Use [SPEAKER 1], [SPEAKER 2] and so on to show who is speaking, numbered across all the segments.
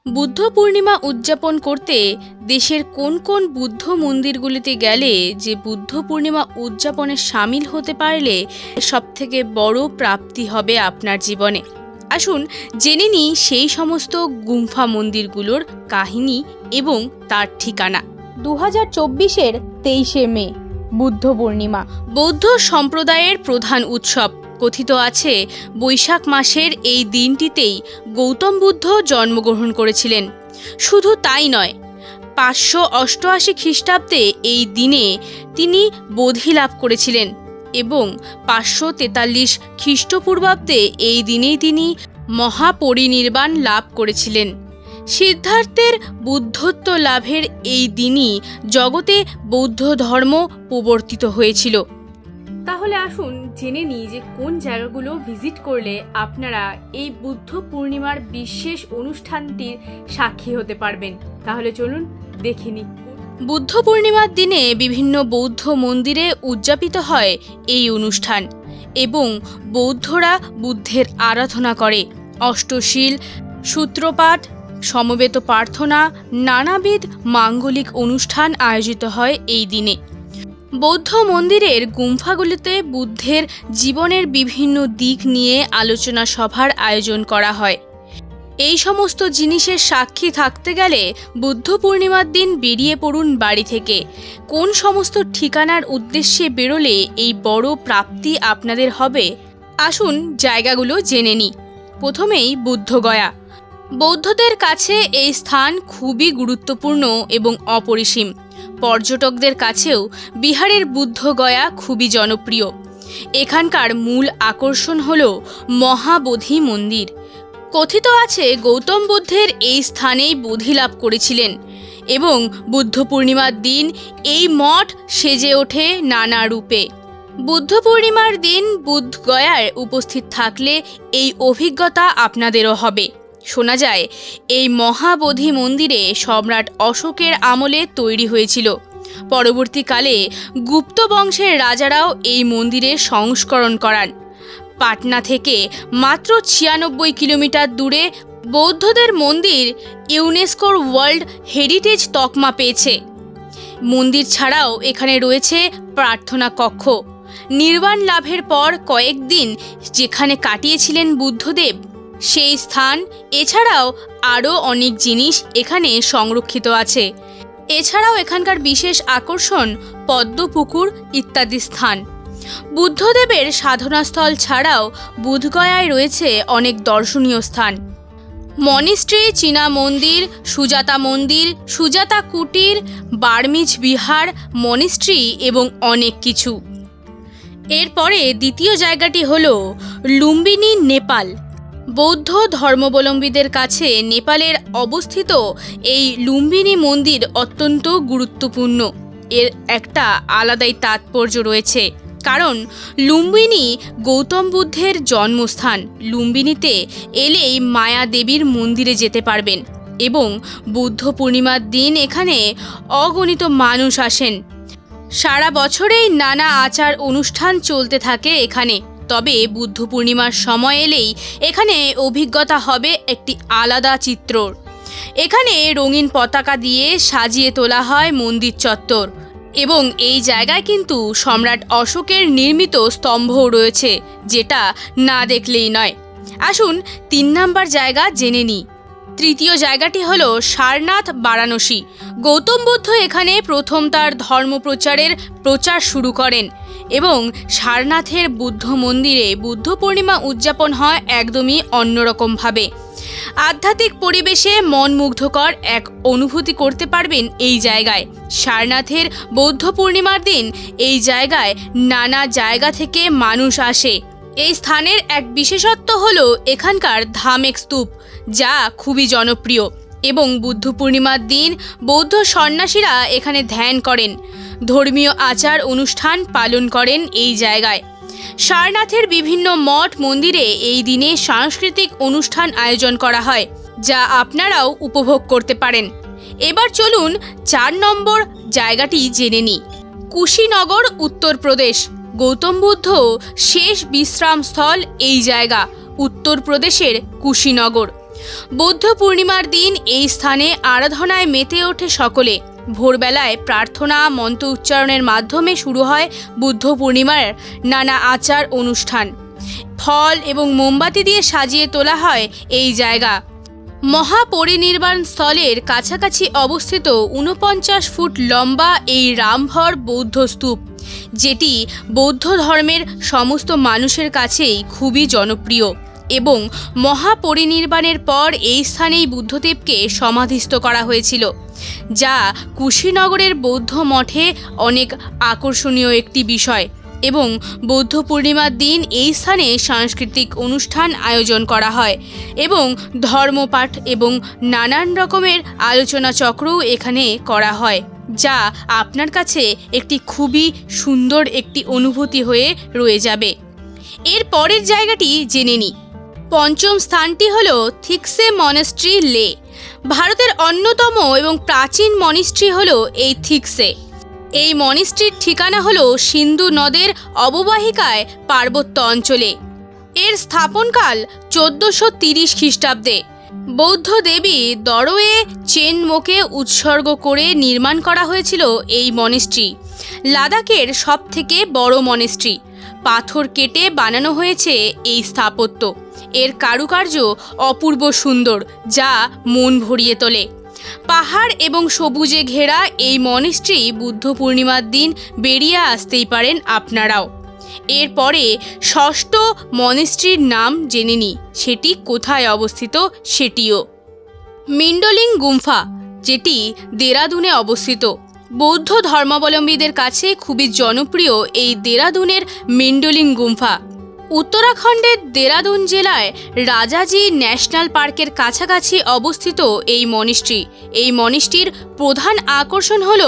[SPEAKER 1] বুদ্ধ পূর্ণিমা উদযাপন করতে দেশের কোন কোন বুদ্ধ মন্দিরগুলিতে গেলে যে বুদ্ধ পূর্ণিমা উদযাপনে সামিল হতে পারলে সবথেকে বড় প্রাপ্তি হবে আপনার জীবনে। আসুন জেনে নিই সেই সমস্ত গুম্ফা মন্দিরগুলোর কাহিনী এবং তার ঠিকানা।
[SPEAKER 2] 2024-এর 23শে মে বুদ্ধ পূর্ণিমা
[SPEAKER 1] বৌদ্ধ সম্প্রদায়ের প্রধান উৎসব। কথিত আছে বৈশাখ মাসের এই দিনটিতেই গৌতম বুদ্ধ জন্মগ্রহণ করেছিলেন। শুধু তাই নয়, 588 খ্রিস্টাব্দে এই দিনে তিনি বোধি লাভ করেছিলেন এবং 543 খ্রিস্টপূর্বাব্দে এই দিনেই তিনি মহাপরিনির্বাণ লাভ করেছিলেন। সিদ্ধার্থের বুদ্ধত্ব লাভের এই দিনই জগতে বৌদ্ধ ধর্ম প্রবর্তিত হয়েছিল। তাহলে আসুন জেনে নিই যে কোন জায়গাগুলো ভিজিট করলে আপনারা এই বুদ্ধ পূর্ণিমার বিশেষ অনুষ্ঠানটির সাক্ষী হতে পারবেন। তাহলে চলুন দেখে নিই। বুদ্ধ পূর্ণিমার দিনে বিভিন্ন বৌদ্ধ মন্দিরে উদযাপিত হয় এই অনুষ্ঠান এবং বৌদ্ধরা বুদ্ধের আরাধনা করে। অষ্টশীল, সূত্রপাঠ, সমবেত প্রার্থনা, নানাবিধ মাঙ্গলিক অনুষ্ঠান আয়োজিত হয় এই দিনে। বৌদ্ধ মন্দিরের গুম্ফাগুলিতে বুদ্ধের জীবনের বিভিন্ন দিক নিয়ে আলোচনা সভার আয়োজন করা হয়। এই সমস্ত জিনিসের সাক্ষী থাকতে গেলে বুদ্ধ পূর্ণিমার দিন বেরিয়ে পড়ুন বাড়ি থেকে। কোন সমস্ত ঠিকানার উদ্দেশ্যে বেরোলে এই বড় প্রাপ্তি আপনাদের হবে, আসুন জায়গাগুলো জেনে নিই। প্রথমেই বুদ্ধগয়া। বৌদ্ধদের কাছে এই স্থান খুবই গুরুত্বপূর্ণ এবং অপরিসীম। পর্যটকদের কাছেও বিহারের বুদ্ধগয়া খুবই জনপ্রিয়। এখানকার মূল আকর্ষণ হল মহাবোধি মন্দির। কথিত আছে গৌতম বুদ্ধের এই স্থানেই বোধি লাভ করেছিলেন এবং বুদ্ধ পূর্ণিমার দিন এই মঠ সেজে ওঠে নানা রূপে। বুদ্ধ পূর্ণিমার দিন বুদ্ধগয়ায় উপস্থিত থাকলে এই অভিজ্ঞতা আপনাদেরও হবে। শোনা যায় এই মহাবোধি মন্দিরে সম্রাট অশোকের আমলে তৈরি হয়েছিল। পরবর্তীকালে গুপ্ত বংশের রাজারাও এই মন্দিরের সংস্করণ করান। পাটনা থেকে মাত্র 96 কিলোমিটার দূরে বৌদ্ধদের মন্দির ইউনেস্কোর ওয়ার্ল্ড হেরিটেজ তকমা পেয়েছে। মন্দির ছাড়াও এখানে রয়েছে প্রার্থনা কক্ষ। নির্বাণ লাভের পর কয়েকদিন যেখানে কাটিয়েছিলেন বুদ্ধদেব সেই স্থান, এছাড়াও আরও অনেক জিনিস এখানে সংরক্ষিত আছে। এছাড়াও এখানকার বিশেষ আকর্ষণ পদ্মপুকুর ইত্যাদি স্থান। বুদ্ধদেবের সাধনাস্থল ছাড়াও বুধগয়ায় রয়েছে অনেক দর্শনীয় স্থান। মনিস্ট্রি, চীনা মন্দির, সুজাতা মন্দির, সুজাতা কুটির, বার্মিজ বিহার, মনিস্ট্রি এবং অনেক কিছু। এরপরে দ্বিতীয় জায়গাটি হল লুম্বিনী, নেপাল। বৌদ্ধ ধর্মাবলম্বীদের কাছে নেপালের অবস্থিত এই লুম্বিনী মন্দির অত্যন্ত গুরুত্বপূর্ণ। এর একটা আলাদাই তাৎপর্য রয়েছে, কারণ লুম্বিনী গৌতম বুদ্ধের জন্মস্থান। লুম্বিনীতে এলেই মায়া দেবীর মন্দিরে যেতে পারবেন এবং বুদ্ধ পূর্ণিমার দিন এখানে অগণিত মানুষ আসেন। সারা বছরেই নানা আচার অনুষ্ঠান চলতে থাকে এখানে। তবে বুদ্ধ পূর্ণিমার সময় এলেই এখানে অভিজ্ঞতা হবে একটি আলাদা চিত্রর। এখানে রঙিন পতাকা দিয়ে সাজিয়ে তোলা হয় মন্দির চত্বর এবং এই জায়গায় কিন্তু সম্রাট অশোকের নির্মিত স্তম্ভও রয়েছে, যেটা না দেখলেই নয়। আসুন 3 নম্বর জায়গা জেনে নিই। তৃতীয় জায়গাটি হল সারনাথ, বারাণসী। গৌতম বুদ্ধ এখানে প্রথম তার ধর্মপ্রচারের প্রচার শুরু করেন এবং সারনাথের বুদ্ধ মন্দিরে বুদ্ধ পূর্ণিমা উদযাপন হয় একদমই অন্যরকমভাবে। আধ্যাত্মিক পরিবেশে মনমুগ্ধকর এক অনুভূতি করতে পারবেন এই জায়গায়। সারনাথের বৌদ্ধ পূর্ণিমার দিন এই জায়গায় নানা জায়গা থেকে মানুষ আসে। এই স্থানের এক বিশেষত্ব হল এখানকার ধামেক স্তূপ, যা খুবই জনপ্রিয় এবং বুদ্ধ পূর্ণিমার দিন বৌদ্ধ সন্ন্যাসীরা এখানে ধ্যান করেন, ধর্মীয় আচার অনুষ্ঠান পালন করেন এই জায়গায়। সারনাথের বিভিন্ন মঠ মন্দিরে এই দিনে সাংস্কৃতিক অনুষ্ঠান আয়োজন করা হয়, যা আপনারাও উপভোগ করতে পারেন। এবার চলুন 4 নম্বর জায়গাটি জেনে নিই। কুশীনগর, উত্তরপ্রদেশ। গৌতম বুদ্ধ শেষ বিশ্রামস্থল এই জায়গা, উত্তরপ্রদেশের কুশীনগর। বৌদ্ধ পূর্ণিমার দিন এই স্থানে আরাধনায় মেতে ওঠে সকলে। ভোরবেলায় প্রার্থনা মন্ত্র উচ্চারণের মাধ্যমে শুরু হয় বুদ্ধ পূর্ণিমার নানা আচার অনুষ্ঠান। ফল এবং মোমবাতি দিয়ে সাজিয়ে তোলা হয় এই জায়গা। মহাপরিনির্বাণ স্থলের কাছাকাছি অবস্থিত ৪৯ ফুট লম্বা এই রামভর বৌদ্ধ স্তূপ, যেটি বৌদ্ধ ধর্মের সমস্ত মানুষের কাছেই খুবই জনপ্রিয় এবং মহাপরিনির্বাণের পর এই স্থানেই বুদ্ধদেবকে সমাধিস্থ করা হয়েছিল, যা কুশীনগরের বৌদ্ধ মঠে অনেক আকর্ষণীয় একটি বিষয়। এবং বৌদ্ধ পূর্ণিমার দিন এই স্থানে সাংস্কৃতিক অনুষ্ঠান আয়োজন করা হয় এবং ধর্মপাঠ এবং নানান রকমের আলোচনা চক্রও এখানে করা হয়, যা আপনার কাছে একটি খুবই সুন্দর একটি অনুভূতি হয়ে রয়ে যাবে। এর পরের জায়গাটি জেনে নিই। পঞ্চম স্থানটি হল থিকসে মনেস্ট্রি লে। ভারতের অন্যতম এবং প্রাচীন মনিস্ট্রি হল এই থিকসে। এই মনিস্ট্রির ঠিকানা হল সিন্ধু নদের অববাহিকায় পার্বত্য অঞ্চলে। এর স্থাপনকাল 1430 খ্রিস্টাব্দে। বৌদ্ধ দেবী দরোয়ে চেনমোকে উৎসর্গ করে নির্মাণ করা হয়েছিল এই মনিস্ট্রি। লাদাখের সবথেকে বড় মনিস্ট্রি। পাথর কেটে বানানো হয়েছে এই স্থাপত্য। এর কারুকার্য অপূর্ব সুন্দর, যা মন ভরিয়ে তোলে। পাহাড় এবং সবুজে ঘেরা এই মনিস্ট্রি বুদ্ধ পূর্ণিমার দিন বেরিয়ে আসতেই পারেন আপনারাও। এরপরে ষষ্ঠ মনিস্ট্রির নাম জেনে নিই, সেটি কোথায় অবস্থিত সেটিও। মিন্ডোলিং গুম্ফা, যেটি দেরাদুনে অবস্থিত। বৌদ্ধ ধর্মাবলম্বীদের কাছে খুবই জনপ্রিয় এই দেরাদুনের মিন্ডোলিং গুম্ফা। উত্তরাখণ্ডের দেরাদুন জেলায় রাজাজি ন্যাশনাল পার্কের কাছাকাছি অবস্থিত এই মনিস্ট্রি। এই মনিস্ট্রির প্রধান আকর্ষণ হল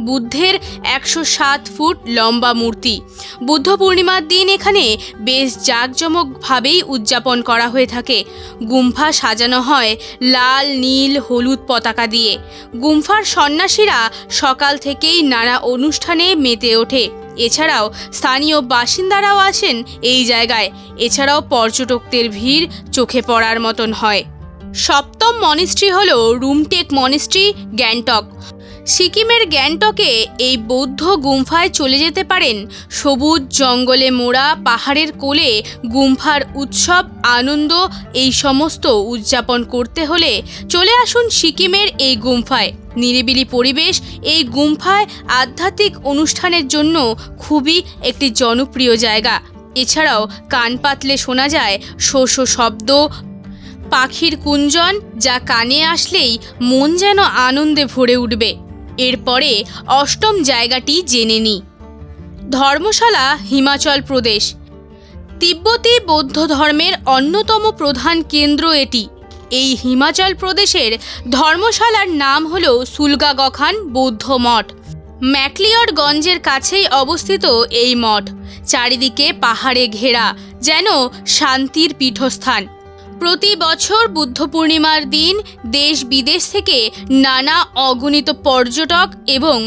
[SPEAKER 1] বুদ্ধের 107 ফুট লম্বা মূর্তি। বুদ্ধ পূর্ণিমার দিন এখানে বেশ জাঁকজমকভাবেই উদযাপন করা হয়ে থাকে। গুম্ফা সাজানো হয় লাল, নীল, হলুদ পতাকা দিয়ে। গুম্ফার সন্ন্যাসীরা সকাল থেকেই নানা অনুষ্ঠানে মেতে ওঠে। এছাড়াও স্থানীয় বাসিন্দারাও আসেন এই জায়গায়। এছাড়াও পর্যটকদের ভিড় চোখে পড়ার মতন হয়। সপ্তম মনিস্ট্রি হল রুমটেক মনিস্ট্রি, গ্যাংটক। সিকিমের গ্যাংটকে এই বৌদ্ধ গুম্ফায় চলে যেতে পারেন। সবুজ জঙ্গলে মোড়া পাহাড়ের কোলে গুম্ফার উৎসব আনন্দ এই সমস্ত উদযাপন করতে হলে চলে আসুন সিকিমের এই গুম্ফায়। নিরিবিলি পরিবেশ এই গুম্ফায় আধ্যাত্মিক অনুষ্ঠানের জন্য খুবই একটি জনপ্রিয় জায়গা। এছাড়াও কান পাতলে শোনা যায় শো শো শব্দ, পাখির কুঞ্জন, যা কানে আসলেই মন যেন আনন্দে ভরে উঠবে। এরপরে অষ্টম জায়গাটি জেনে নিই। ধর্মশালা, হিমাচল প্রদেশ। তিব্বতী বৌদ্ধ ধর্মের অন্যতম প্রধান কেন্দ্র এটি। এই হিমাচল প্রদেশের ধর্মশালার নাম হল সুলগাগখান বৌদ্ধ মঠ। ম্যাকলিয়ডগঞ্জের কাছেই অবস্থিত এই মঠ। চারিদিকে পাহাড়ে ঘেরা, যেন শান্তির পীঠস্থান। প্রতি বছর বুদ্ধ পূর্ণিমার দিন দেশ বিদেশ থেকে নানা অগণিত পর্যটক এবং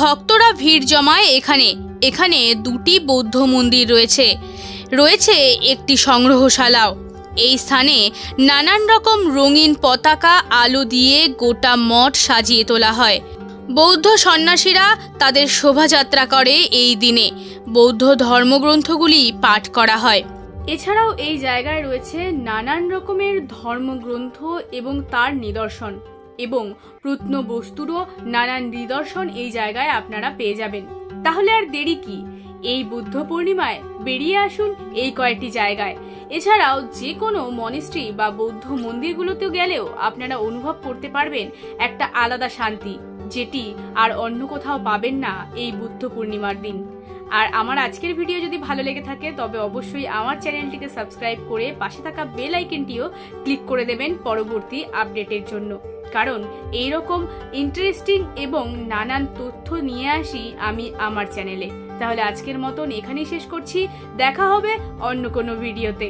[SPEAKER 1] ভক্তরা ভিড় জমায় এখানে। এখানে 2টি বৌদ্ধ মন্দির রয়েছে একটি সংগ্রহশালাও। এই স্থানে নানান রকম রঙিন পতাকা আলো দিয়ে গোটা মঠ সাজিয়ে তোলা হয়। বৌদ্ধ সন্ন্যাসীরা তাদের শোভাযাত্রা করে এই দিনে। বৌদ্ধ ধর্মগ্রন্থগুলি পাঠ করা হয়। এছাড়াও এই জায়গায় রয়েছে নানান রকমের ধর্মগ্রন্থ এবং তার নিদর্শন এবং প্রত্নবস্তুরও নানান নিদর্শন এই জায়গায় আপনারা পেয়ে যাবেন। তাহলে আর দেরি কি, এই বুদ্ধ পূর্ণিমায় বেরিয়ে আসুন এই কয়েকটি জায়গায়। এছাড়াও যে কোনো মনিস্ট্রি বা বৌদ্ধ মন্দিরগুলোতেও গেলেও আপনারা অনুভব করতে পারবেন একটা আলাদা শান্তি, যেটি আর অন্য কোথাও পাবেন না এই বুদ্ধ পূর্ণিমার দিন। আর আমার আজকের ভিডিও যদি ভালো লেগে থাকে তবে অবশ্যই আমার চ্যানেলটিকে সাবস্ক্রাইব করে পাশে থাকা বেল আইকনটিও ক্লিক করে দেবেন পরবর্তী আপডেটের জন্য, কারণ এই রকম ইন্টারেস্টিং এবং নানান তথ্য নিয়ে আসি আমি আমার চ্যানেলে। তাহলে আজকের মতন এখানেই শেষ করছি। দেখা হবে অন্য কোনো ভিডিওতে।